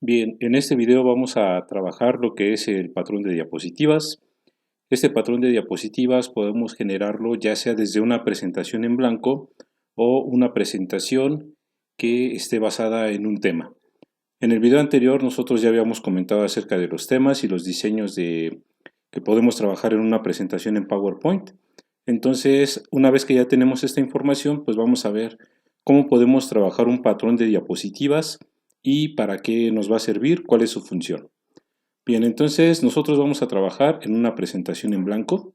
Bien, en este video vamos a trabajar lo que es el patrón de diapositivas. Este patrón de diapositivas podemos generarlo ya sea desde una presentación en blanco o una presentación que esté basada en un tema. En el video anterior nosotros ya habíamos comentado acerca de los temas y los diseños que podemos trabajar en una presentación en PowerPoint. Entonces, una vez que ya tenemos esta información, pues vamos a ver cómo podemos trabajar un patrón de diapositivas y para qué nos va a servir, cuál es su función. Bien, entonces nosotros vamos a trabajar en una presentación en blanco.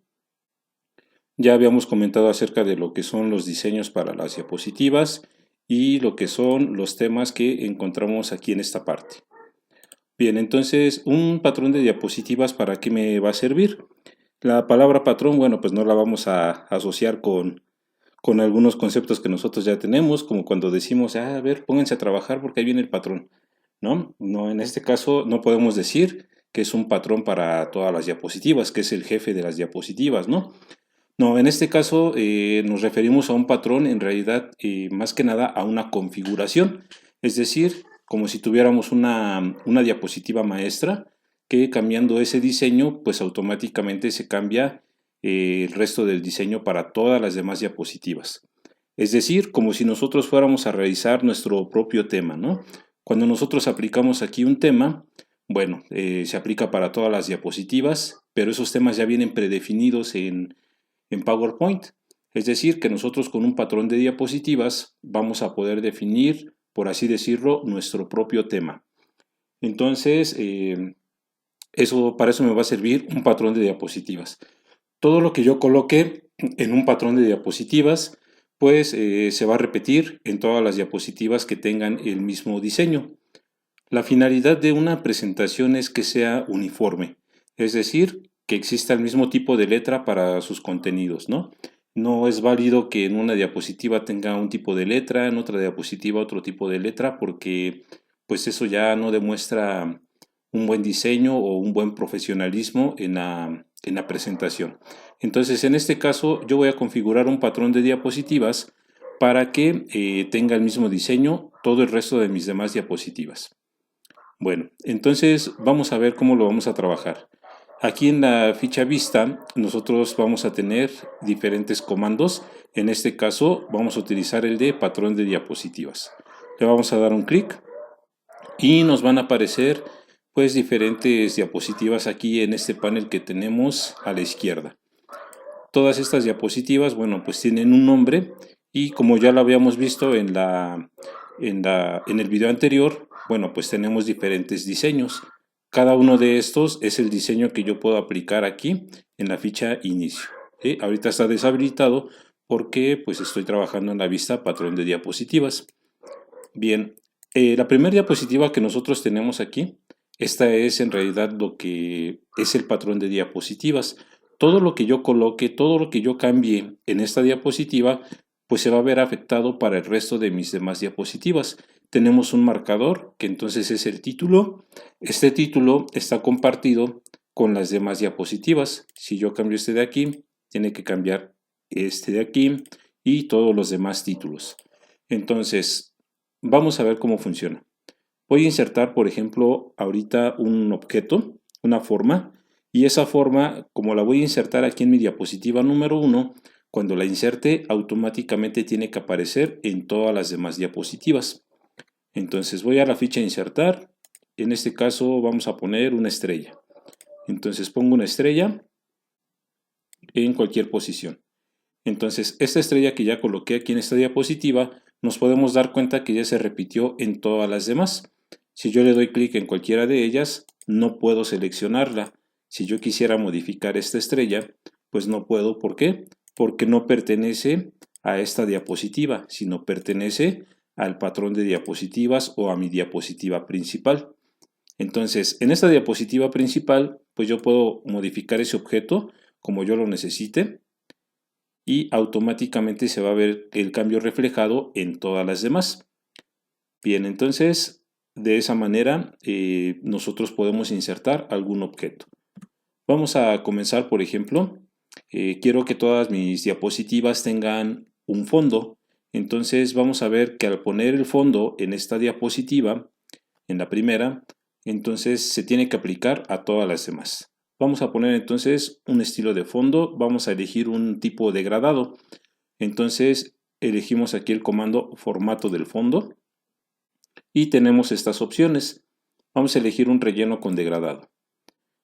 Ya habíamos comentado acerca de lo que son los diseños para las diapositivas y lo que son los temas que encontramos aquí en esta parte. Bien, entonces un patrón de diapositivas, ¿para qué me va a servir? La palabra patrón, bueno, pues no la vamos a asociar con algunos conceptos que nosotros ya tenemos, como cuando decimos, a ver, pónganse a trabajar porque ahí viene el patrón, ¿no? No, en este caso no podemos decir que es un patrón para todas las diapositivas, que es el jefe de las diapositivas, ¿no? No, en este caso nos referimos a un patrón, en realidad, más que nada a una configuración, es decir, como si tuviéramos una diapositiva maestra, que cambiando ese diseño, pues automáticamente se cambia el resto del diseño para todas las demás diapositivas. Es decir, como si nosotros fuéramos a realizar nuestro propio tema, ¿no? Cuando nosotros aplicamos aquí un tema, bueno, se aplica para todas las diapositivas, pero esos temas ya vienen predefinidos en PowerPoint. Es decir, que nosotros con un patrón de diapositivas vamos a poder definir, por así decirlo, nuestro propio tema. Entonces, para eso me va a servir un patrón de diapositivas. Todo lo que yo coloque en un patrón de diapositivas, pues se va a repetir en todas las diapositivas que tengan el mismo diseño. La finalidad de una presentación es que sea uniforme, es decir, que exista el mismo tipo de letra para sus contenidos, ¿no? No es válido que en una diapositiva tenga un tipo de letra, en otra diapositiva otro tipo de letra, porque pues eso ya no demuestra un buen diseño o un buen profesionalismo en la presentación. Entonces, en este caso, yo voy a configurar un patrón de diapositivas para que tenga el mismo diseño todo el resto de mis demás diapositivas. Bueno, entonces vamos a ver cómo lo vamos a trabajar. Aquí en la ficha vista nosotros vamos a tener diferentes comandos. En este caso vamos a utilizar el de patrón de diapositivas. Le vamos a dar un clic y nos van a aparecer pues diferentes diapositivas aquí en este panel que tenemos a la izquierda. Todas estas diapositivas, bueno, pues tienen un nombre y como ya lo habíamos visto en el video anterior, bueno, pues tenemos diferentes diseños. Cada uno de estos es el diseño que yo puedo aplicar aquí en la ficha inicio. ¿Sí? Ahorita está deshabilitado porque pues estoy trabajando en la vista patrón de diapositivas. Bien, la primera diapositiva que nosotros tenemos aquí, esta es en realidad lo que es el patrón de diapositivas. Todo lo que yo coloque, todo lo que yo cambie en esta diapositiva, pues se va a ver afectado para el resto de mis demás diapositivas. Tenemos un marcador que entonces es el título. Este título está compartido con las demás diapositivas. Si yo cambio este de aquí, tiene que cambiar este de aquí y todos los demás títulos. Entonces, vamos a ver cómo funciona. Voy a insertar, por ejemplo, ahorita un objeto, una forma, y esa forma, como la voy a insertar aquí en mi diapositiva número 1, cuando la inserte, automáticamente tiene que aparecer en todas las demás diapositivas. Entonces voy a la ficha insertar, en este caso vamos a poner una estrella. Entonces pongo una estrella en cualquier posición. Entonces, esta estrella que ya coloqué aquí en esta diapositiva, nos podemos dar cuenta que ya se repitió en todas las demás. Si yo le doy clic en cualquiera de ellas, no puedo seleccionarla. Si yo quisiera modificar esta estrella, pues no puedo. ¿Por qué? Porque no pertenece a esta diapositiva, sino pertenece al patrón de diapositivas o a mi diapositiva principal. Entonces, en esta diapositiva principal, pues yo puedo modificar ese objeto como yo lo necesite y automáticamente se va a ver el cambio reflejado en todas las demás. Bien, entonces de esa manera nosotros podemos insertar algún objeto. Vamos a comenzar, por ejemplo, quiero que todas mis diapositivas tengan un fondo. Entonces vamos a ver que al poner el fondo en esta diapositiva, en la primera, entonces se tiene que aplicar a todas las demás. Vamos a poner entonces un estilo de fondo, vamos a elegir un tipo degradado. Entonces elegimos aquí el comando formato del fondo y tenemos estas opciones. Vamos a elegir un relleno con degradado.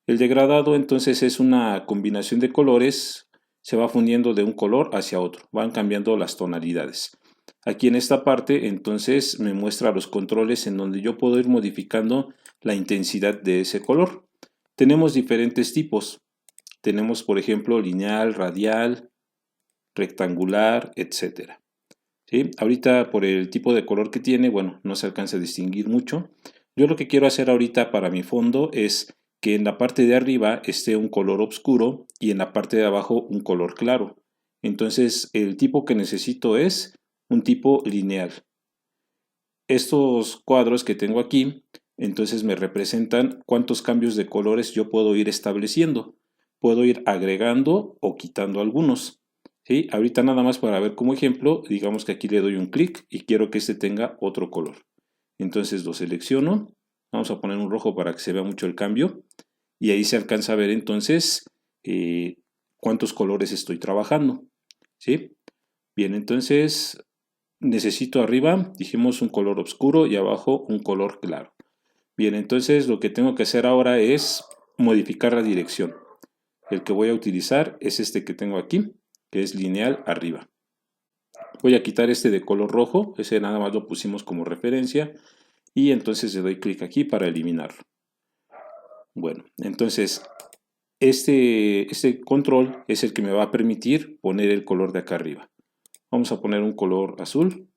El degradado entonces es una combinación de colores, se va fundiendo de un color hacia otro, van cambiando las tonalidades. Aquí en esta parte entonces me muestra los controles en donde yo puedo ir modificando la intensidad de ese color. Tenemos diferentes tipos. Tenemos por ejemplo lineal, radial, rectangular, etc. ¿Sí? Ahorita por el tipo de color que tiene, bueno, no se alcanza a distinguir mucho. Yo lo que quiero hacer ahorita para mi fondo es que en la parte de arriba esté un color oscuro y en la parte de abajo un color claro. Entonces el tipo que necesito es un tipo lineal. Estos cuadros que tengo aquí, entonces me representan cuántos cambios de colores yo puedo ir estableciendo. Puedo ir agregando o quitando algunos. ¿Sí? Ahorita nada más para ver como ejemplo, digamos que aquí le doy un clic y quiero que este tenga otro color. Entonces lo selecciono, vamos a poner un rojo para que se vea mucho el cambio y ahí se alcanza a ver entonces cuántos colores estoy trabajando. ¿Sí? Bien, entonces necesito arriba, dijimos un color oscuro y abajo un color claro. Bien, entonces lo que tengo que hacer ahora es modificar la dirección. El que voy a utilizar es este que tengo aquí, que es lineal arriba. Voy a quitar este de color rojo, ese nada más lo pusimos como referencia y entonces le doy clic aquí para eliminarlo. Bueno, entonces este control es el que me va a permitir poner el color de acá arriba. Vamos a poner un color azul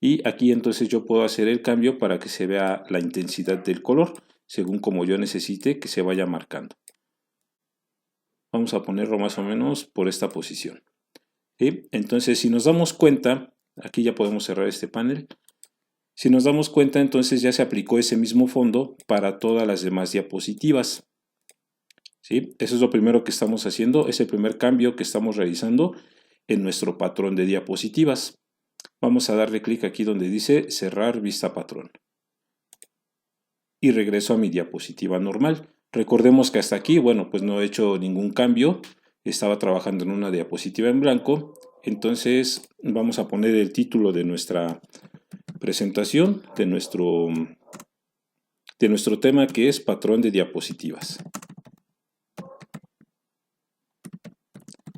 y aquí entonces yo puedo hacer el cambio para que se vea la intensidad del color según como yo necesite que se vaya marcando. Vamos a ponerlo más o menos por esta posición. ¿Sí? Entonces si nos damos cuenta, aquí ya podemos cerrar este panel. Si nos damos cuenta entonces ya se aplicó ese mismo fondo para todas las demás diapositivas. ¿Sí? Eso es lo primero que estamos haciendo, es el primer cambio que estamos realizando en nuestro patrón de diapositivas. Vamos a darle clic aquí donde dice cerrar vista patrón. Y regreso a mi diapositiva normal. Recordemos que hasta aquí, bueno, pues no he hecho ningún cambio. Estaba trabajando en una diapositiva en blanco. Entonces vamos a poner el título de nuestra presentación, de nuestro tema que es patrón de diapositivas.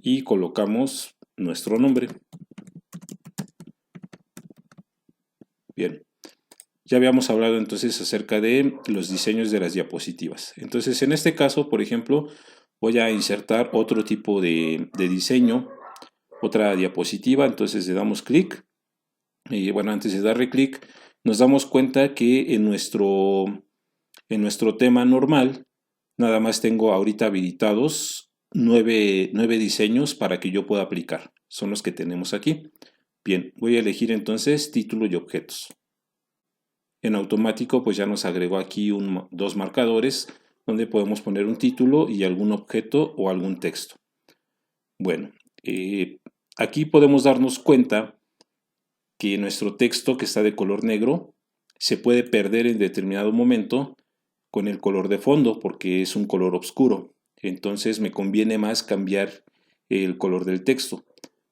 Y colocamos nuestro nombre. Bien. Ya habíamos hablado entonces acerca de los diseños de las diapositivas. Entonces en este caso, por ejemplo, voy a insertar otro tipo de diseño, otra diapositiva. Entonces le damos clic. Y bueno, antes de darle clic, nos damos cuenta que en nuestro tema normal, nada más tengo ahorita habilitados 9 diseños para que yo pueda aplicar. Son los que tenemos aquí. Bien, voy a elegir entonces título y objetos. En automático pues ya nos agregó aquí dos marcadores donde podemos poner un título y algún objeto o algún texto. Bueno, aquí podemos darnos cuenta que nuestro texto que está de color negro se puede perder en determinado momento con el color de fondo porque es un color oscuro. Entonces me conviene más cambiar el color del texto.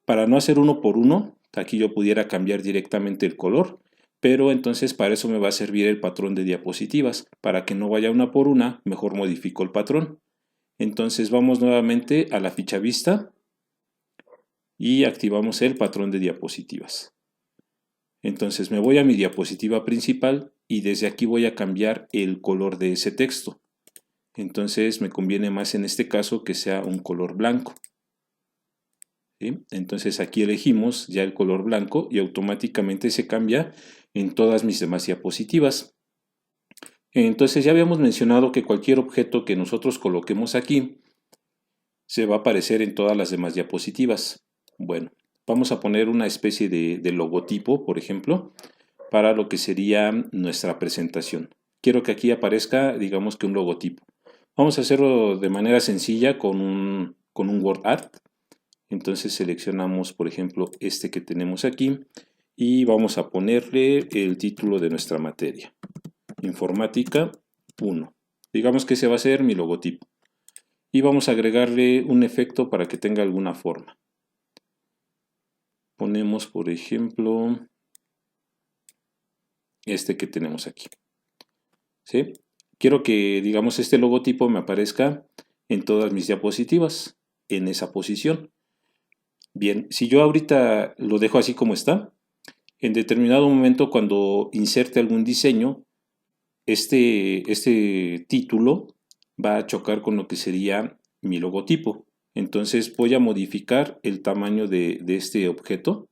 Para no hacer uno por uno, aquí yo pudiera cambiar directamente el color, pero entonces para eso me va a servir el patrón de diapositivas. Para que no vaya una por una, mejor modifico el patrón. Entonces vamos nuevamente a la ficha vista y activamos el patrón de diapositivas. Entonces me voy a mi diapositiva principal y desde aquí voy a cambiar el color de ese texto. Entonces me conviene más en este caso que sea un color blanco. ¿Sí? Entonces aquí elegimos ya el color blanco y automáticamente se cambia en todas mis demás diapositivas. Entonces ya habíamos mencionado que cualquier objeto que nosotros coloquemos aquí se va a aparecer en todas las demás diapositivas. Bueno, vamos a poner una especie de logotipo, por ejemplo, para lo que sería nuestra presentación. Quiero que aquí aparezca, digamos que un logotipo. Vamos a hacerlo de manera sencilla con un WordArt. Entonces seleccionamos, por ejemplo, este que tenemos aquí y vamos a ponerle el título de nuestra materia. Informática 1. Digamos que ese va a ser mi logotipo. Y vamos a agregarle un efecto para que tenga alguna forma. Ponemos, por ejemplo, este que tenemos aquí. ¿Sí? Quiero que, digamos, este logotipo me aparezca en todas mis diapositivas, en esa posición. Bien, si yo ahorita lo dejo así como está, en determinado momento cuando inserte algún diseño, este título va a chocar con lo que sería mi logotipo. Entonces voy a modificar el tamaño de este objeto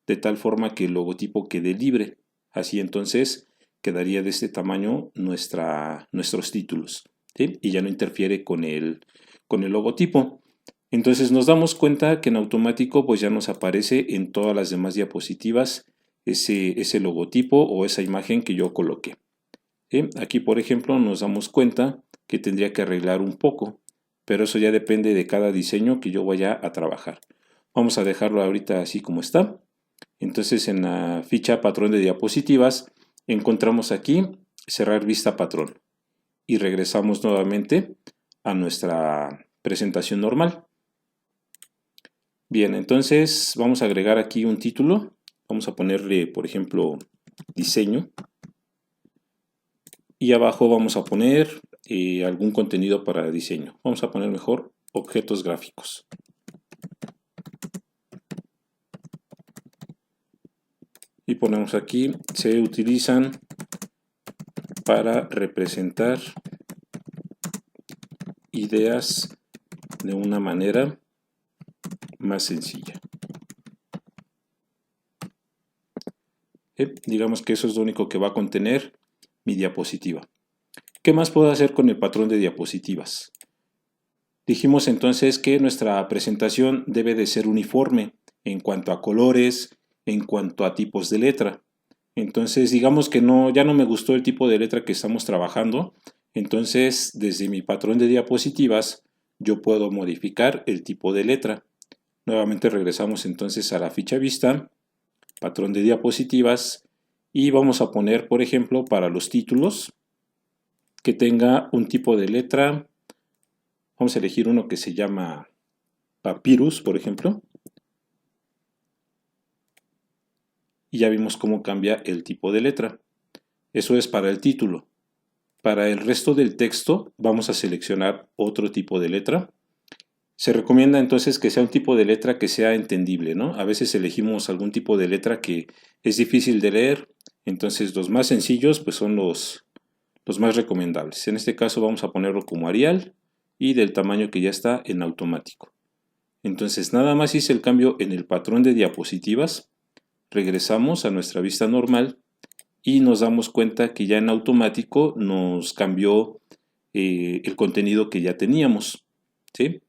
de tal forma que el logotipo quede libre. Así entonces quedaría de este tamaño nuestros títulos, ¿sí? Y ya no interfiere con el logotipo. Entonces nos damos cuenta que en automático pues ya nos aparece en todas las demás diapositivas ese logotipo o esa imagen que yo coloqué. Aquí, por ejemplo, nos damos cuenta que tendría que arreglar un poco, pero eso ya depende de cada diseño que yo vaya a trabajar. Vamos a dejarlo ahorita así como está. Entonces, en la ficha patrón de diapositivas, encontramos aquí cerrar vista patrón y regresamos nuevamente a nuestra presentación normal. Bien, entonces vamos a agregar aquí un título. Vamos a ponerle, por ejemplo, diseño. Y abajo vamos a poner algún contenido para diseño. Vamos a poner mejor objetos gráficos. Y ponemos aquí, se utilizan para representar ideas de una manera más sencilla. Digamos que eso es lo único que va a contener mi diapositiva. ¿Qué más puedo hacer con el patrón de diapositivas? Dijimos entonces que nuestra presentación debe de ser uniforme en cuanto a colores, en cuanto a tipos de letra. Entonces digamos que ya no me gustó el tipo de letra que estamos trabajando. Entonces desde mi patrón de diapositivas yo puedo modificar el tipo de letra. Nuevamente regresamos entonces a la ficha vista, patrón de diapositivas y vamos a poner, por ejemplo, para los títulos que tenga un tipo de letra. Vamos a elegir uno que se llama Papyrus, por ejemplo. Y ya vimos cómo cambia el tipo de letra. Eso es para el título. Para el resto del texto vamos a seleccionar otro tipo de letra. Se recomienda entonces que sea un tipo de letra que sea entendible, ¿no? A veces elegimos algún tipo de letra que es difícil de leer, entonces los más sencillos pues son los más recomendables. En este caso vamos a ponerlo como Arial y del tamaño que ya está en automático. Entonces nada más hice el cambio en el patrón de diapositivas, regresamos a nuestra vista normal y nos damos cuenta que ya en automático nos cambió el contenido que ya teníamos, ¿sí?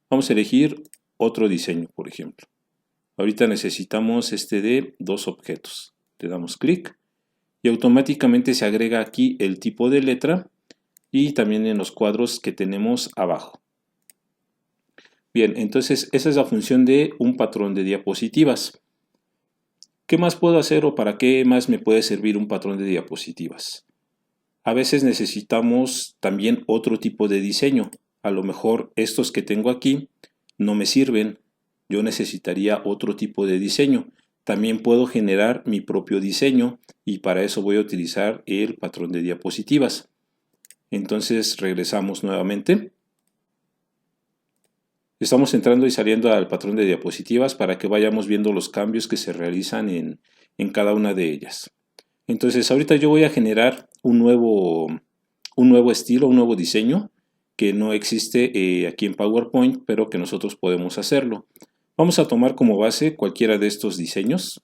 Vamos a elegir otro diseño, por ejemplo. Ahorita necesitamos este de dos objetos. Le damos clic y automáticamente se agrega aquí el tipo de letra y también en los cuadros que tenemos abajo. Bien, entonces esa es la función de un patrón de diapositivas. ¿Qué más puedo hacer o para qué más me puede servir un patrón de diapositivas? A veces necesitamos también otro tipo de diseño. A lo mejor estos que tengo aquí no me sirven. Yo necesitaría otro tipo de diseño. También puedo generar mi propio diseño y para eso voy a utilizar el patrón de diapositivas. Entonces regresamos nuevamente. Estamos entrando y saliendo al patrón de diapositivas para que vayamos viendo los cambios que se realizan en cada una de ellas. Entonces ahorita yo voy a generar un nuevo estilo, un nuevo diseño que no existe aquí en PowerPoint, pero que nosotros podemos hacerlo. Vamos a tomar como base cualquiera de estos diseños.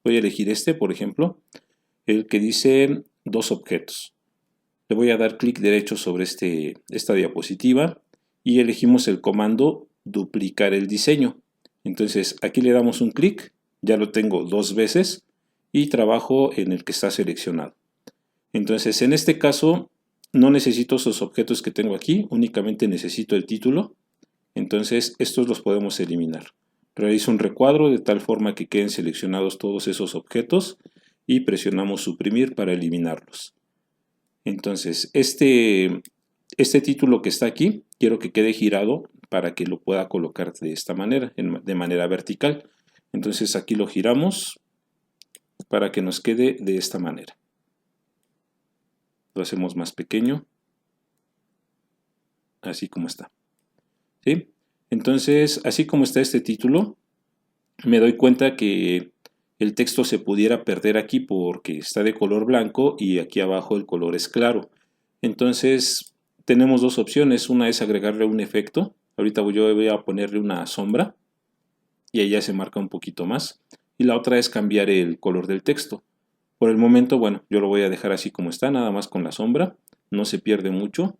Voy a elegir este, por ejemplo, el que dice dos objetos. Le voy a dar clic derecho sobre esta diapositiva y elegimos el comando duplicar el diseño. Entonces aquí le damos un clic, ya lo tengo dos veces y trabajo en el que está seleccionado. Entonces en este caso no necesito esos objetos que tengo aquí, únicamente necesito el título. Entonces estos los podemos eliminar. Realizo un recuadro de tal forma que queden seleccionados todos esos objetos y presionamos suprimir para eliminarlos. Entonces, este título que está aquí, quiero que quede girado para que lo pueda colocar de esta manera, de manera vertical. Entonces aquí lo giramos para que nos quede de esta manera. Lo hacemos más pequeño, así como está. ¿Sí? Entonces, así como está este título, me doy cuenta que el texto se pudiera perder aquí porque está de color blanco y aquí abajo el color es claro. Entonces, tenemos dos opciones. Una es agregarle un efecto. Ahorita yo voy a ponerle una sombra y ahí ya se marca un poquito más. Y la otra es cambiar el color del texto. Por el momento, bueno, yo lo voy a dejar así como está, nada más con la sombra. No se pierde mucho.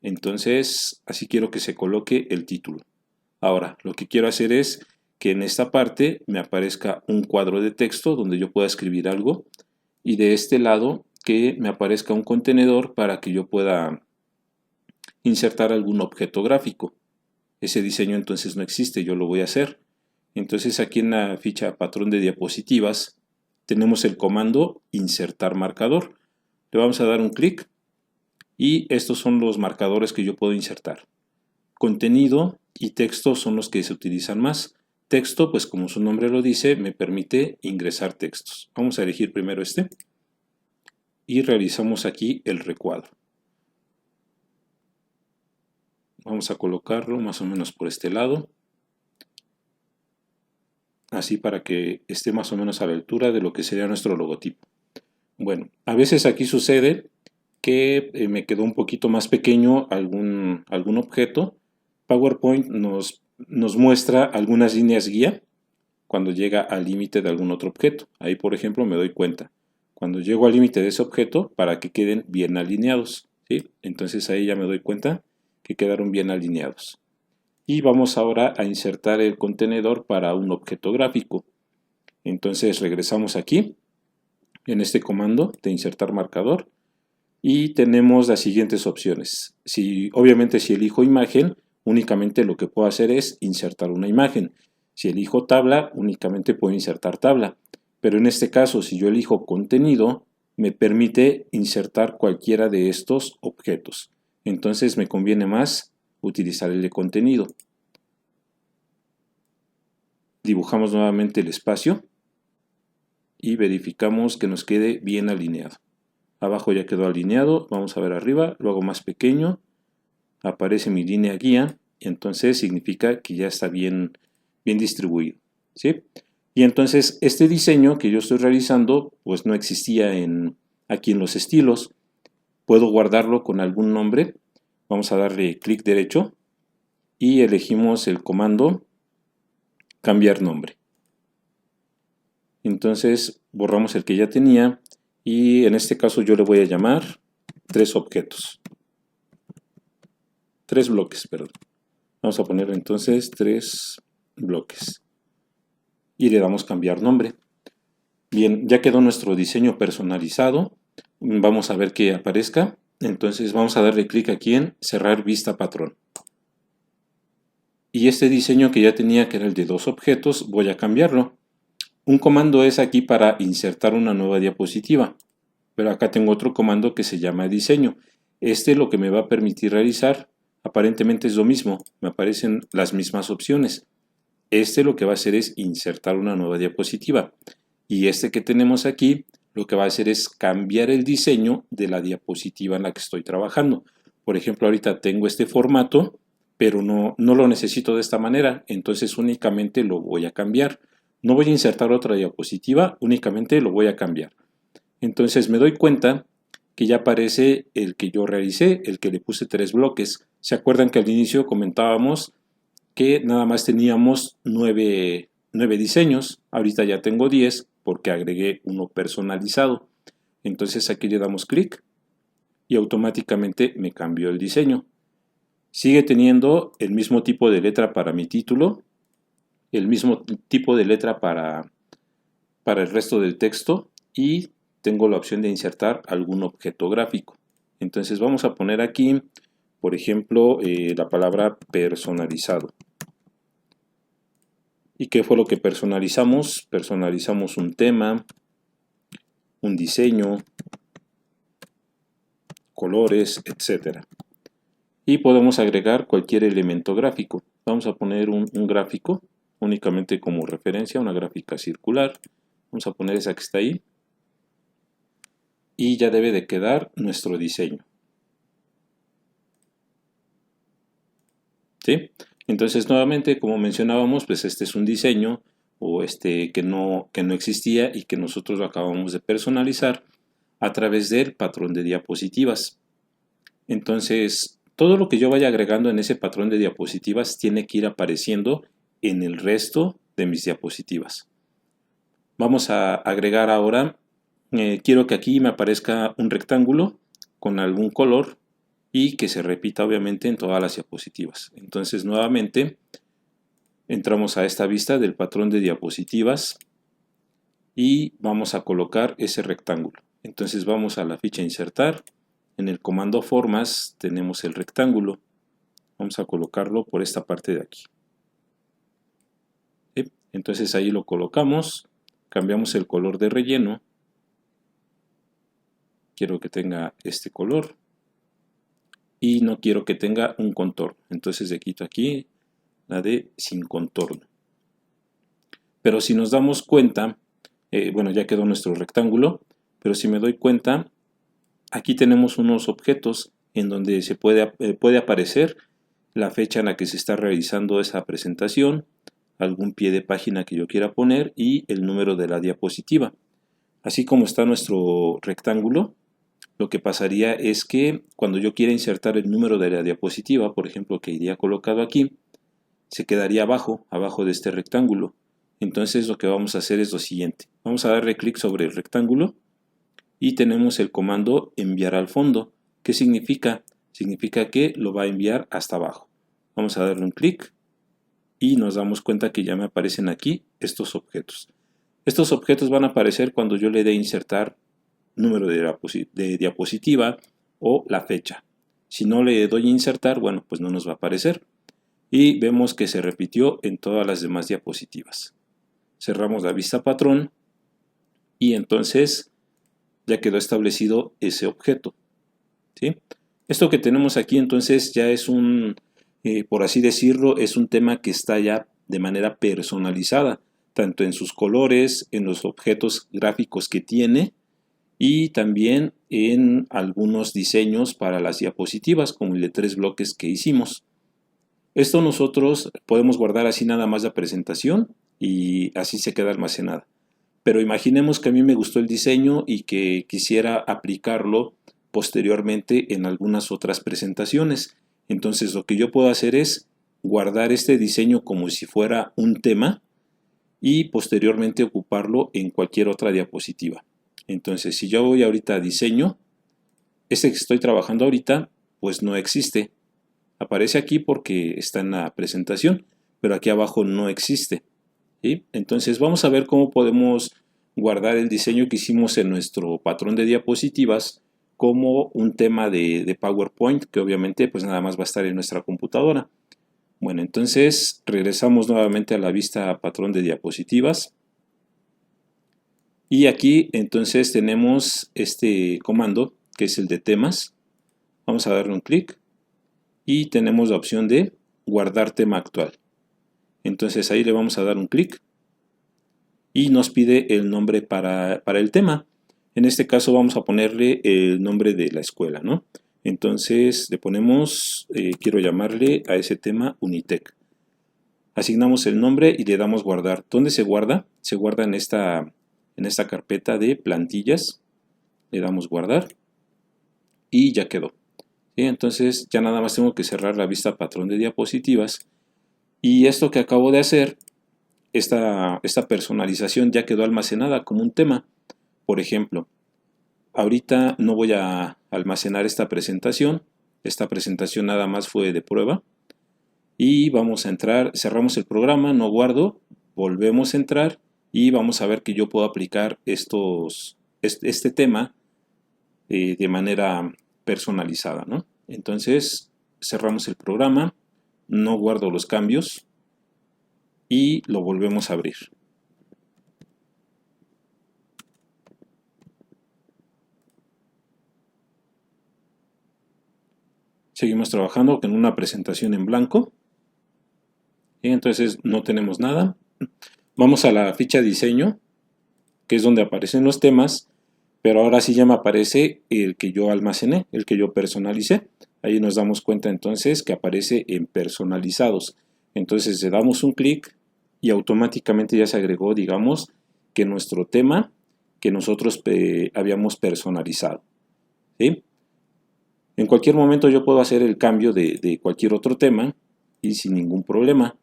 Entonces, así quiero que se coloque el título. Ahora, lo que quiero hacer es que en esta parte me aparezca un cuadro de texto donde yo pueda escribir algo y de este lado que me aparezca un contenedor para que yo pueda insertar algún objeto gráfico. Ese diseño entonces no existe, yo lo voy a hacer. Entonces aquí en la ficha patrón de diapositivas tenemos el comando insertar marcador. Le vamos a dar un clic y estos son los marcadores que yo puedo insertar. Contenido y texto son los que se utilizan más. Texto, pues como su nombre lo dice, me permite ingresar textos. Vamos a elegir primero este y realizamos aquí el recuadro. Vamos a colocarlo más o menos por este lado, así para que esté más o menos a la altura de lo que sería nuestro logotipo. Bueno, a veces aquí sucede que me quedó un poquito más pequeño algún objeto. PowerPoint nos muestra algunas líneas guía cuando llega al límite de algún otro objeto. Ahí, por ejemplo, me doy cuenta. Cuando llego al límite de ese objeto, para que queden bien alineados, ¿sí? Entonces ahí ya me doy cuenta que quedaron bien alineados. Y vamos ahora a insertar el contenedor para un objeto gráfico. Entonces regresamos aquí, en este comando de insertar marcador, y tenemos las siguientes opciones. Obviamente si elijo imagen, únicamente lo que puedo hacer es insertar una imagen. Si elijo tabla, únicamente puedo insertar tabla. Pero en este caso, si yo elijo contenido, me permite insertar cualquiera de estos objetos. Entonces me conviene más utilizar el de contenido. Dibujamos nuevamente el espacio y verificamos que nos quede bien alineado. Abajo ya quedó alineado, vamos a ver arriba, lo hago más pequeño, aparece mi línea guía y entonces significa que ya está bien distribuido, ¿sí? Y entonces este diseño que yo estoy realizando pues no existía aquí en los estilos. Puedo guardarlo con algún nombre. Vamos a darle clic derecho y elegimos el comando cambiar nombre. Entonces borramos el que ya tenía y en este caso yo le voy a llamar 3 objetos. 3 bloques, perdón. Vamos a poner entonces 3 bloques. Y le damos cambiar nombre. Bien, ya quedó nuestro diseño personalizado. Vamos a ver que aparezca. Entonces vamos a darle clic aquí en cerrar vista patrón. Y este diseño que ya tenía, que era el de 2 objetos, voy a cambiarlo. Un comando es aquí para insertar una nueva diapositiva. Pero acá tengo otro comando que se llama diseño. Este lo que me va a permitir realizar aparentemente es lo mismo, me aparecen las mismas opciones. Este lo que va a hacer es insertar una nueva diapositiva. Y este que tenemos aquí lo que va a hacer es cambiar el diseño de la diapositiva en la que estoy trabajando. Por ejemplo, ahorita tengo este formato, pero no lo necesito de esta manera, entonces únicamente lo voy a cambiar. No voy a insertar otra diapositiva, únicamente lo voy a cambiar. Entonces me doy cuenta que ya aparece el que yo realicé, el que le puse 3 bloques. ¿Se acuerdan que al inicio comentábamos que nada más teníamos 9 diseños? Ahorita ya tengo 10 porque agregué uno personalizado. Entonces aquí le damos clic y automáticamente me cambió el diseño. Sigue teniendo el mismo tipo de letra para mi título, el mismo tipo de letra para el resto del texto y tengo la opción de insertar algún objeto gráfico. Entonces vamos a poner aquí, por ejemplo, la palabra personalizado. ¿Y qué fue lo que personalizamos? Personalizamos un tema, un diseño, colores, etcétera. Y podemos agregar cualquier elemento gráfico. Vamos a poner un gráfico únicamente como referencia, una gráfica circular. Vamos a poner esa que está ahí. Y ya debe de quedar nuestro diseño. ¿Sí? Entonces, nuevamente, como mencionábamos, pues este es un diseño o que no existía y que nosotros lo acabamos de personalizar a través del patrón de diapositivas. Entonces, todo lo que yo vaya agregando en ese patrón de diapositivas tiene que ir apareciendo en el resto de mis diapositivas. Vamos a agregar ahora, quiero que aquí me aparezca un rectángulo con algún color y que se repita obviamente en todas las diapositivas. Entonces, nuevamente, entramos a esta vista del patrón de diapositivas y vamos a colocar ese rectángulo. Entonces vamos a la ficha insertar. En el comando formas tenemos el rectángulo. Vamos a colocarlo por esta parte de aquí. ¿Sí? Entonces ahí lo colocamos. Cambiamos el color de relleno. Quiero que tenga este color. Y no quiero que tenga un contorno. Entonces le quito aquí la de sin contorno. Pero si nos damos cuenta, bueno, ya quedó nuestro rectángulo, pero si me doy cuenta, aquí tenemos unos objetos en donde se puede aparecer la fecha en la que se está realizando esa presentación, algún pie de página que yo quiera poner y el número de la diapositiva. Así como está nuestro rectángulo, lo que pasaría es que cuando yo quiera insertar el número de la diapositiva, por ejemplo, que iría colocado aquí, se quedaría abajo de este rectángulo. Entonces lo que vamos a hacer es lo siguiente. Vamos a darle clic sobre el rectángulo y tenemos el comando enviar al fondo. ¿Qué significa? Significa que lo va a enviar hasta abajo. Vamos a darle un clic y nos damos cuenta que ya me aparecen aquí estos objetos. Estos objetos van a aparecer cuando yo le dé insertar número de diapositiva o la fecha. Si no le doy insertar, bueno, pues no nos va a aparecer. Y vemos que se repitió en todas las demás diapositivas. Cerramos la vista patrón y entonces ya quedó establecido ese objeto. ¿Sí? Esto que tenemos aquí entonces ya es por así decirlo, es un tema que está ya de manera personalizada, tanto en sus colores, en los objetos gráficos que tiene y también en algunos diseños para las diapositivas, como el de 3 bloques que hicimos. Esto nosotros podemos guardar así nada más la presentación y así se queda almacenada. Pero imaginemos que a mí me gustó el diseño y que quisiera aplicarlo posteriormente en algunas otras presentaciones. Entonces lo que yo puedo hacer es guardar este diseño como si fuera un tema y posteriormente ocuparlo en cualquier otra diapositiva. Entonces si yo voy ahorita a diseño, este que estoy trabajando ahorita pues no existe. Aparece aquí porque está en la presentación, pero aquí abajo no existe. ¿Sí? Entonces vamos a ver cómo podemos guardar el diseño que hicimos en nuestro patrón de diapositivas como un tema de PowerPoint, que obviamente pues nada más va a estar en nuestra computadora. Bueno, entonces regresamos nuevamente a la vista patrón de diapositivas. Y aquí entonces tenemos este comando que es el de temas. Vamos a darle un clic y tenemos la opción de guardar tema actual. Entonces ahí le vamos a dar un clic y nos pide el nombre para el tema. En este caso vamos a ponerle el nombre de la escuela, ¿no? Entonces le ponemos, quiero llamarle a ese tema Unitec. Asignamos el nombre y le damos guardar. ¿Dónde se guarda? Se guarda en esta carpeta de plantillas. Le damos guardar y ya quedó. ¿Sí? Entonces ya nada más tengo que cerrar la vista patrón de diapositivas. Y esto que acabo de hacer, esta personalización ya quedó almacenada como un tema. Por ejemplo, ahorita no voy a almacenar esta presentación nada más fue de prueba. Y vamos a entrar, cerramos el programa, no guardo, volvemos a entrar y vamos a ver que yo puedo aplicar este tema de manera personalizada, ¿no? Entonces cerramos el programa, no guardo los cambios y lo volvemos a abrir. Seguimos trabajando con una presentación en blanco. Y entonces no tenemos nada. Vamos a la ficha diseño, que es donde aparecen los temas, pero ahora sí ya me aparece el que yo almacené, el que yo personalicé. Ahí nos damos cuenta entonces que aparece en personalizados. Entonces le damos un clic y automáticamente ya se agregó, digamos, que nuestro tema que nosotros habíamos personalizado. ¿Sí? En cualquier momento yo puedo hacer el cambio de cualquier otro tema y sin ningún problema.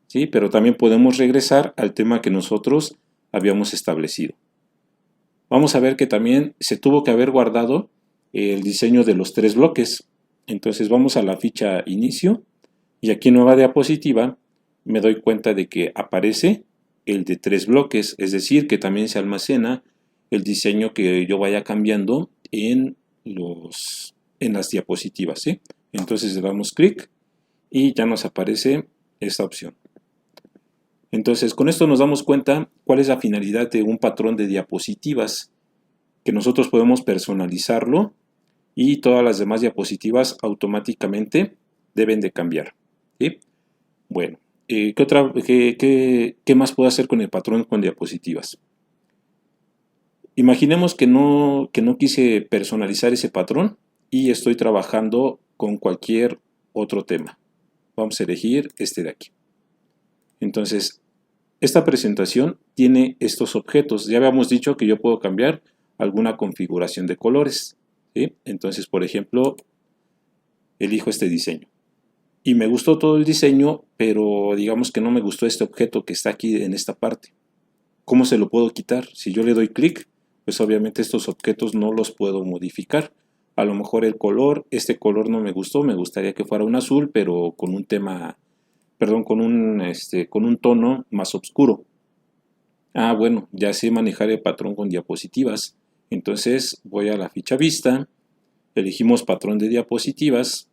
¿Sí? Pero también podemos regresar al tema que nosotros habíamos establecido. Vamos a ver que también se tuvo que haber guardado el diseño de los 3 bloques. Entonces vamos a la ficha inicio y aquí en nueva diapositiva me doy cuenta de que aparece el de 3 bloques, es decir, que también se almacena el diseño que yo vaya cambiando en las diapositivas. ¿Sí? Entonces le damos clic y ya nos aparece esta opción. Entonces, con esto nos damos cuenta cuál es la finalidad de un patrón de diapositivas, que nosotros podemos personalizarlo y todas las demás diapositivas automáticamente deben de cambiar. ¿Sí? Bueno, ¿qué más puedo hacer con el patrón con diapositivas? Imaginemos que no quise personalizar ese patrón y estoy trabajando con cualquier otro tema. Vamos a elegir este de aquí. Entonces, esta presentación tiene estos objetos. Ya habíamos dicho que yo puedo cambiar alguna configuración de colores. ¿Sí? Entonces, por ejemplo, elijo este diseño. Y me gustó todo el diseño, pero digamos que no me gustó este objeto que está aquí en esta parte. ¿Cómo se lo puedo quitar? Si yo le doy clic, pues obviamente estos objetos no los puedo modificar. A lo mejor el color, este color no me gustó, me gustaría que fuera un azul, pero con un tema, perdón, con un tono más oscuro. Ah, bueno, ya sé manejar el patrón con diapositivas. Entonces voy a la ficha vista, elegimos patrón de diapositivas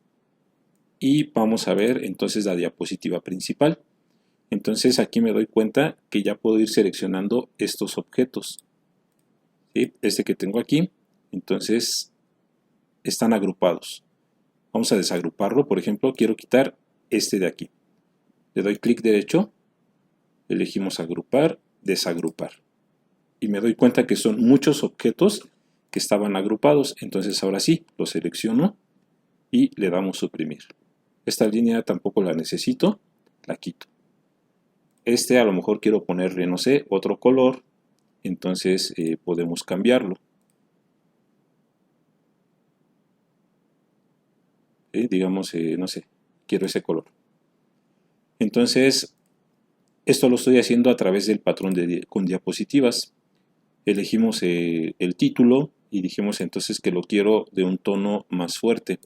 y vamos a ver entonces la diapositiva principal. Entonces aquí me doy cuenta que ya puedo ir seleccionando estos objetos. ¿Sí? Este que tengo aquí, entonces están agrupados. Vamos a desagruparlo, por ejemplo, quiero quitar este de aquí. Le doy clic derecho, elegimos agrupar, desagrupar. Y me doy cuenta que son muchos objetos que estaban agrupados. Entonces ahora sí, lo selecciono y le damos suprimir. Esta línea tampoco la necesito, la quito. A lo mejor quiero ponerle, no sé, otro color. Entonces podemos cambiarlo. Digamos, no sé, quiero ese color. Entonces, esto lo estoy haciendo a través del patrón con diapositivas. Elegimos el título y dijimos entonces que lo quiero de un tono más fuerte.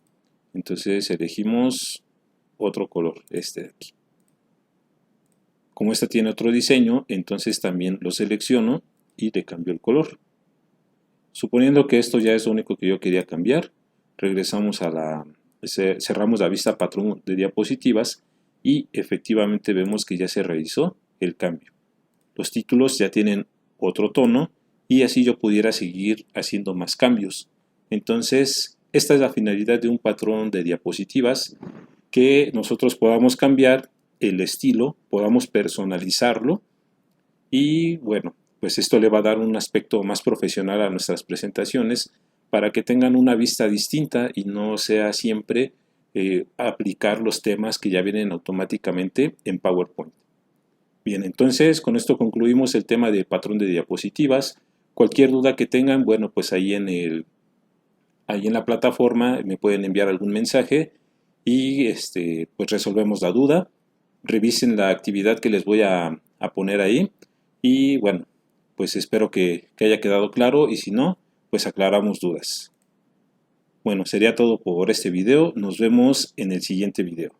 Entonces elegimos otro color, este de aquí. Como este tiene otro diseño, entonces también lo selecciono y le cambio el color. Suponiendo que esto ya es lo único que yo quería cambiar, regresamos cerramos la vista patrón de diapositivas y efectivamente vemos que ya se realizó el cambio. Los títulos ya tienen otro tono y así yo pudiera seguir haciendo más cambios. Entonces, esta es la finalidad de un patrón de diapositivas, que nosotros podamos cambiar el estilo, podamos personalizarlo y bueno, pues esto le va a dar un aspecto más profesional a nuestras presentaciones para que tengan una vista distinta y no sea siempre aplicar los temas que ya vienen automáticamente en PowerPoint. Bien, entonces con esto concluimos el tema de patrón de diapositivas. Cualquier duda que tengan, bueno, pues ahí en la plataforma me pueden enviar algún mensaje y pues resolvemos la duda. Revisen la actividad que les voy a poner ahí y bueno, pues espero que haya quedado claro y si no, pues aclaramos dudas. Bueno, sería todo por este video. Nos vemos en el siguiente video.